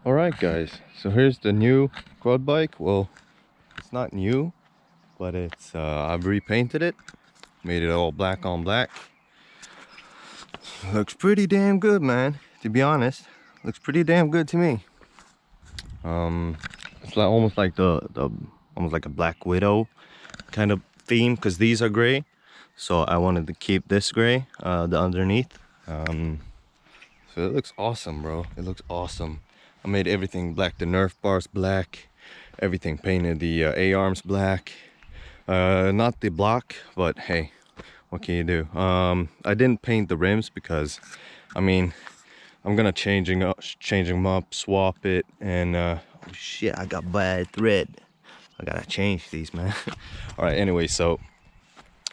Alright guys, so here's the new quad bike. Well, it's not new, but it's I've repainted it, made it all black on black. Looks pretty damn good, man, to be honest. Looks pretty damn good to me. It's like almost like the almost like a Black Widow kind of theme, because these are gray, so I wanted to keep this gray, the underneath. So it looks awesome, bro. It looks awesome. I made everything black. The Nerf bars black, everything painted. The A-arms black. Not the block, but hey, what can you do? I didn't paint the rims because, I mean, I'm gonna change them up, swap it, and oh shit, I got bad thread. I gotta change these, man. All right, anyway, so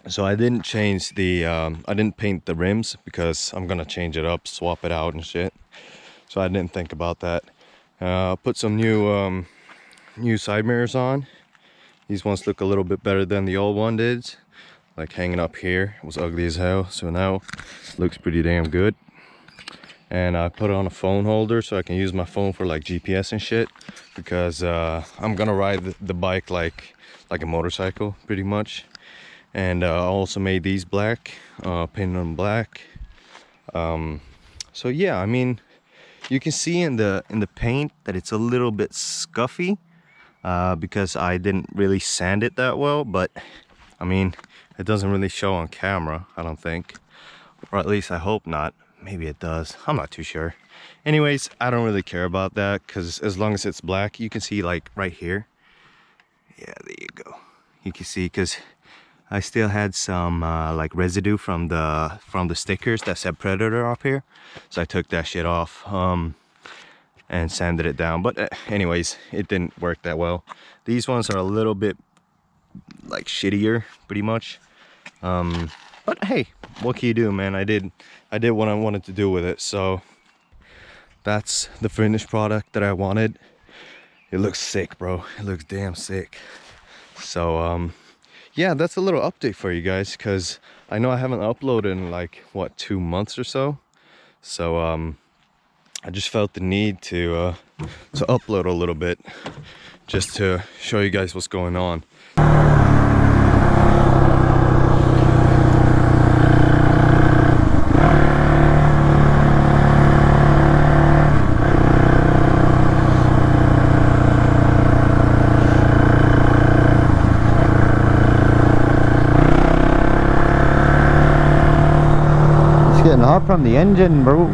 I didn't change the I didn't paint the rims because I'm gonna change it up, swap it out and shit. So I didn't think about that. Put some new side mirrors on. These ones look a little bit better than the old one did. Like hanging up here, it was ugly as hell, so now it looks pretty damn good. And I put it on a phone holder so I can use my phone for like GPS and shit, because I'm gonna ride the bike like a motorcycle pretty much. And I also made these black, painted them black. So yeah, I mean, you can see in the paint that it's a little bit scuffy, because I didn't really sand it that well, but I mean, it doesn't really show on camera, I don't think, or at least I hope not. Maybe it does, I'm not too sure. Anyways, I don't really care about that, because as long as it's black, you can see like right here. Yeah, there you go. You can see, because I still had some like residue from the stickers that said Predator up here, so I took that shit off and sanded it down. But anyways, it didn't work that well. These ones are a little bit like shittier, pretty much. But hey, what can you do, man? I did what I wanted to do with it, so that's the finished product that I wanted. It looks sick, bro. It looks damn sick. So yeah, that's a little update for you guys, because I know I haven't uploaded in like what, 2 months or so. So I just felt the need to upload a little bit, just to show you guys what's going on. Getting hot from the engine, bro.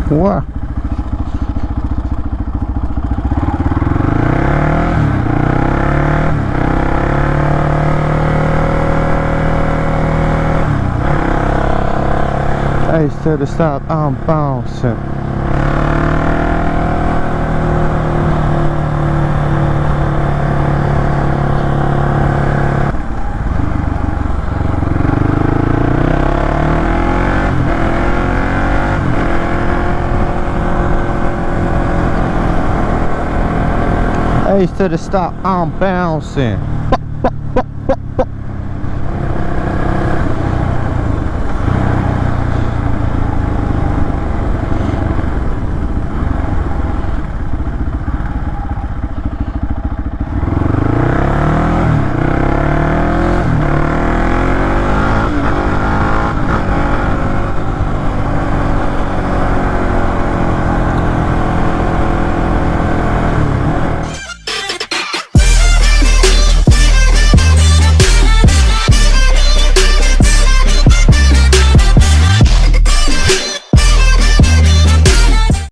What? Hey, to the stop, I'm bouncing. Hey, to the stop, I'm bouncing.